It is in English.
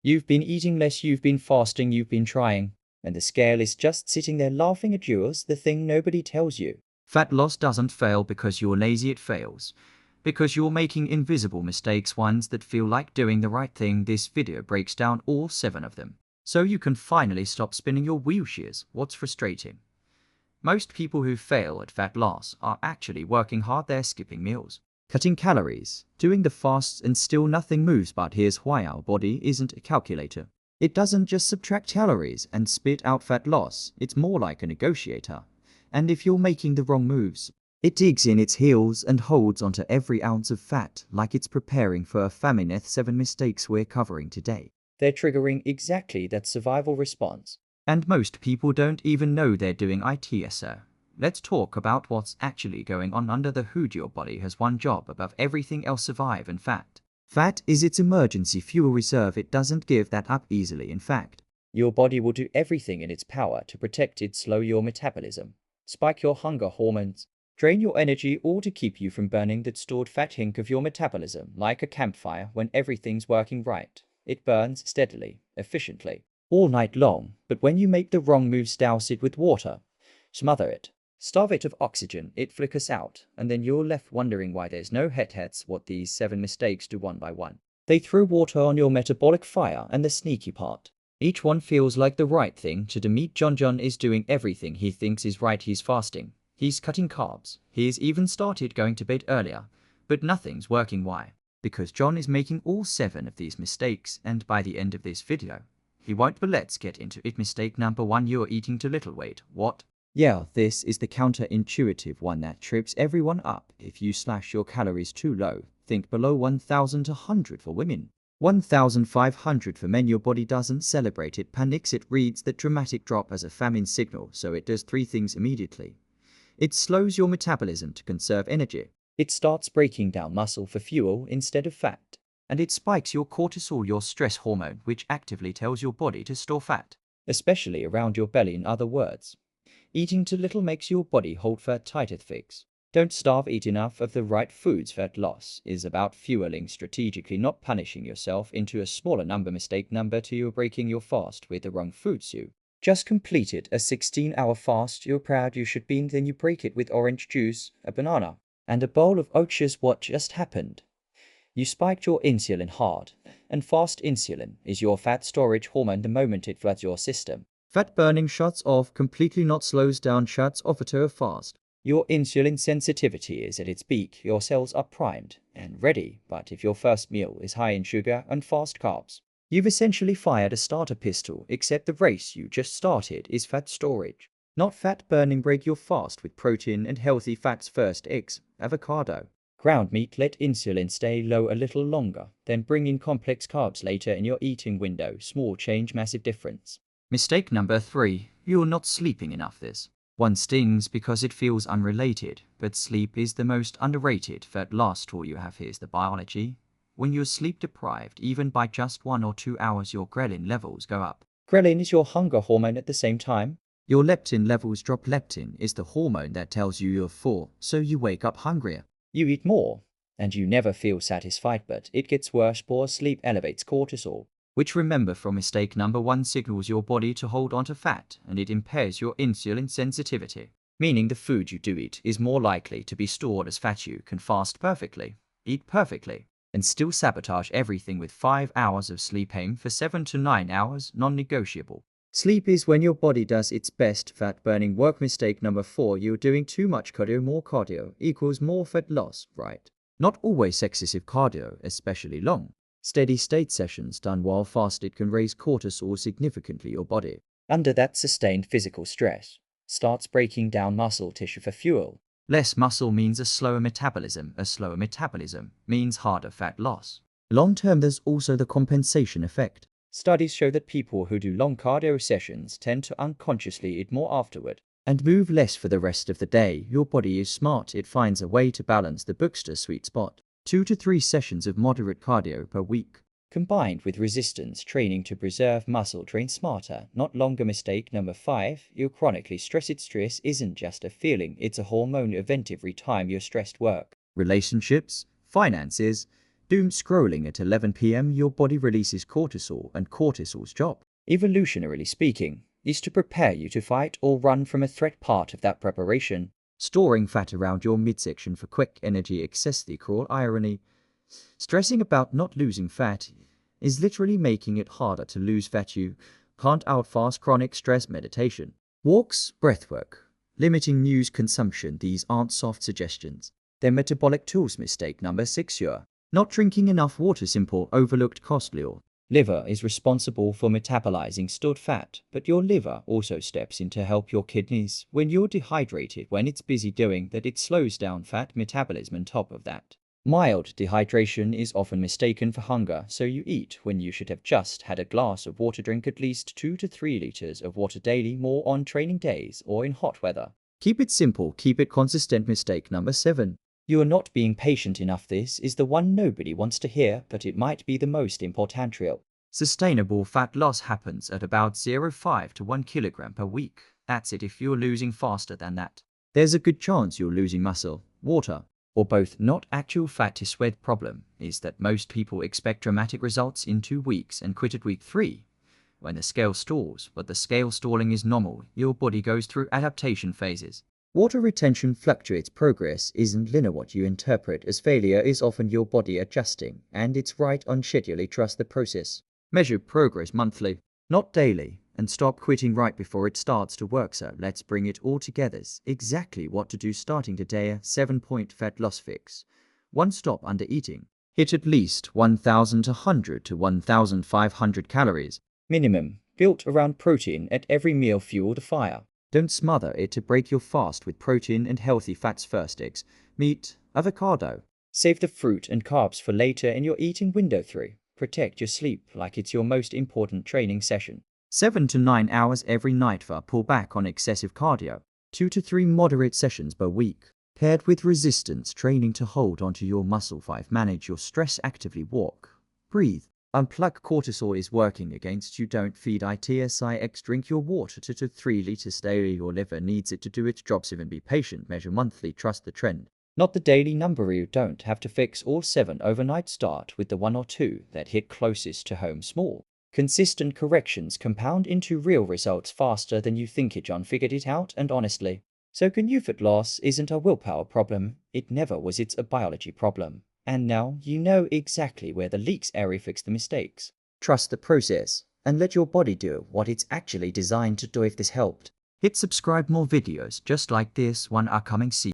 You've been eating less, you've been fasting, you've been trying, and the scale is just sitting there laughing at you. The thing nobody tells you. Fat loss doesn't fail because you're lazy, it fails because you're making invisible mistakes, ones that feel like doing the right thing. This video breaks down all 7 of them, so you can finally stop spinning your wheelchairs. What's frustrating? Most people who fail at fat loss are actually working hard. They're skipping meals, cutting calories, doing the fasts, and still nothing moves. But here's why: our body isn't a calculator. It doesn't just subtract calories and spit out fat loss. It's more like a negotiator. And if you're making the wrong moves, it digs in its heels and holds onto every ounce of fat like it's preparing for a famine. The 7 mistakes we're covering today, They're triggering exactly that survival response. and most people don't even know they're doing it. So let's talk about what's actually going on under the hood. Your body has one job above everything else: survive. And fat is its emergency fuel reserve. It doesn't give that up easily. In fact, Your body will do everything in its power to protect it, slow your metabolism, spike your hunger hormones, drain your energy, all to keep you from burning that stored fat. Hink of your metabolism like a campfire. When everything's working right, it burns steadily, efficiently, all night long. But when you make the wrong moves, douse it with water, smother it, starve it of oxygen, it flickers out, and then you're left wondering why there's no heads. What these 7 mistakes do one by one: they throw water on your metabolic fire. And the sneaky part, each one feels like the right thing to do. Meet John. John is doing everything he thinks is right. He's fasting, he's cutting carbs, he's even started going to bed earlier, but nothing's working. Why? Because John is making all 7 of these mistakes, and by the end of this video, he won't. But let's get into it. Mistake number 1: you're eating too little. Wait, what? Yeah, this is the counterintuitive one that trips everyone up. If you slash your calories too low, think below 1,100 for women, 1,500 for men, your body doesn't celebrate, it panics. It reads that dramatic drop as a famine signal, so it does 3 things immediately. It slows your metabolism to conserve energy. It starts breaking down muscle for fuel instead of fat. And it spikes your cortisol, your stress hormone, which actively tells your body to store fat, especially around your belly. In other words, eating too little makes your body hold fat tighter. Fix: don't starve, eat enough of the right foods. Fat loss is about fueling strategically, not punishing yourself into a smaller number. Mistake number 2: you're breaking your fast with the wrong foods. You just completed a 16-hour fast. You're proud you should be, and then you break it with orange juice, a banana, and a bowl of oats. What just happened? You spiked your insulin hard, and fast insulin is your fat storage hormone. The moment it floods your system, fat burning shuts off completely, not slows down, shuts off at a fast. Your insulin sensitivity is at its peak. Your cells are primed and ready. But if your first meal is high in sugar and fast carbs, you've essentially fired a starter pistol. Except the race you just started is fat storage, not fat burning. Break your fast with protein and healthy fats first: eggs, avocado, ground meat. Let insulin stay low a little longer, then bring in complex carbs later in your eating window. Small change, massive difference. Mistake number 3: you're not sleeping enough. This one stings because it feels unrelated, but sleep is the most underrated fat loss tool you have. Here's the biology: when you're sleep deprived, even by just 1 or 2 hours, your ghrelin levels go up. Ghrelin is your hunger hormone. At the same time, your leptin levels drop. Leptin is the hormone that tells you you're full, so you wake up hungrier. You eat more, and you never feel satisfied. But it gets worse. Poor sleep elevates cortisol, which, remember from mistake number 1, signals your body to hold onto fat, and it impairs your insulin sensitivity, meaning the food you do eat is more likely to be stored as fat. You can fast perfectly, eat perfectly, and still sabotage everything with 5 hours of sleep. Aim for 7 to 9 hours, non-negotiable. Sleep is when your body does its best fat burning work. Mistake number 4: you're doing too much cardio. More cardio equals more fat loss, right? Not always. Excessive cardio, especially long, steady state sessions done while fasted, can raise cortisol significantly. Your body, under that sustained physical stress, starts breaking down muscle tissue for fuel. Less muscle means a slower metabolism. A slower metabolism means harder fat loss. Long term, there's also the compensation effect. Studies show that people who do long cardio sessions tend to unconsciously eat more afterward and move less for the rest of the day. Your body is smart. It finds a way to balance the Bookster sweet spot: 2 to 3 sessions of moderate cardio per week, combined with resistance training to preserve muscle. Train smarter, not longer. Mistake number 5: you're chronically stressed. Stress isn't just a feeling, it's a hormone event. Every time you're stressed: work, relationships, finances, Doom scrolling at 11 p.m. Your body releases cortisol, and cortisol's job, evolutionarily speaking, is to prepare you to fight or run from a threat. Part of that preparation, storing fat around your midsection for quick energy access. The cruel irony. Stressing about not losing fat is literally making it harder to lose fat. You can't outfast chronic stress. Meditation, walks, breathwork, limiting news consumption. These aren't soft suggestions. They're metabolic tools. Mistake number 6. You're not drinking enough water. Simple, overlooked, costly. Or liver is responsible for metabolizing stored fat, but your liver also steps in to help your kidneys. When you're dehydrated, when it's busy doing that, it slows down fat metabolism. On top of that, mild dehydration is often mistaken for hunger, so you eat when you should have just had a glass of water. Drink at least 2 to 3 liters of water daily, more on training days or in hot weather. keep it simple, keep it consistent. Mistake number 7. You are not being patient enough. This is the one nobody wants to hear, but it might be the most important. Real Sustainable fat loss happens at about 0.5 to 1 kilogram per week. That's it. If you're losing faster than that, there's a good chance you're losing muscle, water, or both, not actual fat. To sweat. Problem is that most people expect dramatic results in 2 weeks and quit at week 3 when the scale stalls. But the scale stalling is normal. Your body goes through adaptation phases. Water retention fluctuates. Progress isn't linear. What you interpret as failure is often your body adjusting, and it's right on schedule. Trust the process. Measure progress monthly, not daily, and stop quitting right before it starts to work. So let's bring it all together. Exactly what to do starting today. A 7-point fat loss fix. 1. Stop under eating. Hit at least 1,100 to 1,500 calories minimum, built around protein at every meal. Fuel the fire. Don't smother it to break your fast with protein and healthy fats first. Eggs, meat, avocado. Save the fruit and carbs for later in your eating window. 3. Protect your sleep like it's your most important training session. 7 to 9 hours every night. For pull back on excessive cardio. 2 to 3 moderate sessions per week, paired with resistance training to hold onto your muscle. 5. Manage your stress actively. Walk, breathe, unplug. Cortisol is working against you. Don't feed it. Drink your water 2 to 3 liters daily. Your liver needs it to do its job. 7. Be patient. Measure monthly. Trust the trend, not the daily number. You don't have to fix all 7 overnight. Start with the 1 or 2 that hit closest to home. Small, consistent corrections compound into real results faster than you think. John figured it out, and honestly, so can you. Fat loss isn't a willpower problem. It never was. It's a biology problem. And now you know exactly where the leaks are. Fix the mistakes. Trust the process, and let your body do what it's actually designed to do. If this helped, hit subscribe. More videos just like this one are coming soon.